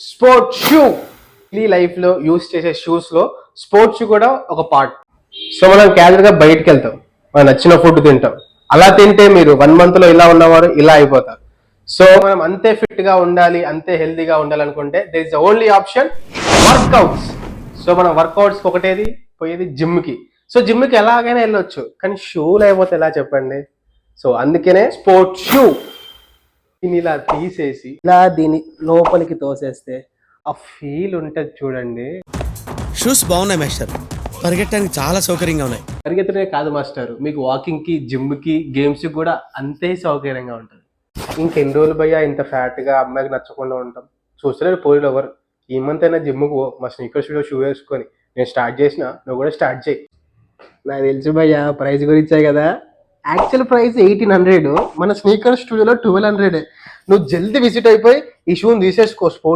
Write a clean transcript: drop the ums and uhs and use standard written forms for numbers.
Sports shoe daily life లో use చేసే shoes లో స్పోర్ట్స్ షూ కూడా ఒక పార్ట్. సో మనం క్యాజువల్ గా బయటకు వెళ్తాం, మనం నచ్చిన ఫుడ్ తింటాం. అలా తింటే మీరు 1 month లో ఇలా ఉన్నవారు ఇలా అయిపోతారు. సో మనం అంతే ఫిట్ గా ఉండాలి, అంతే హెల్తీగా ఉండాలనుకుంటే they is the only option workouts. So మనం వర్కౌట్స్ ఒకటేది పోయేది జిమ్ కి. సో జిమ్ కి ఎలాగైనా వెళ్ళొచ్చు, కానీ షూ లేకపోతే ఎలా చెప్పండి. సో అందుకనే స్పోర్ట్స్ షూ దీన్ని ఇలా తీసేసి ఇలా దీని లోపలికి తోసేస్తే ఆ ఫీల్ ఉంటది చూడండి. షూస్ బాగున్నాయి మాస్టర్, పరిగెట్టడానికి చాలా సౌకర్యంగా ఉన్నాయి. పరిగెత్తడే కాదు మాస్టర్, మీకు వాకింగ్ కి జిమ్ కి గేమ్స్ కి కూడా అంతే సౌకర్యంగా ఉంటుంది. ఇంకెన్ని రోజులు భయ్యా ఇంత ఫ్యాట్ గా అమ్మాయికి నచ్చకుండా ఉంటాం? చూస్తలేరు పోయిలు ఎవరు. ఈ మంత్ అయినా జిమ్ కు మా స్నీకర్స్ షూ వేసుకొని నేను స్టార్ట్ చేసిన, నువ్వు కూడా స్టార్ట్ చేయి. నాకు తెలుసు భయ్యా, ప్రైస్ గురించే కదా. యాక్చువల్ ప్రైస్ 1800, మన స్నీకర్ స్టూడియోలో 1200. నువ్వు జల్దీ విజిట్ అయిపోయి ఈ షూని తీసేసుకో. స్పోర్ట్స్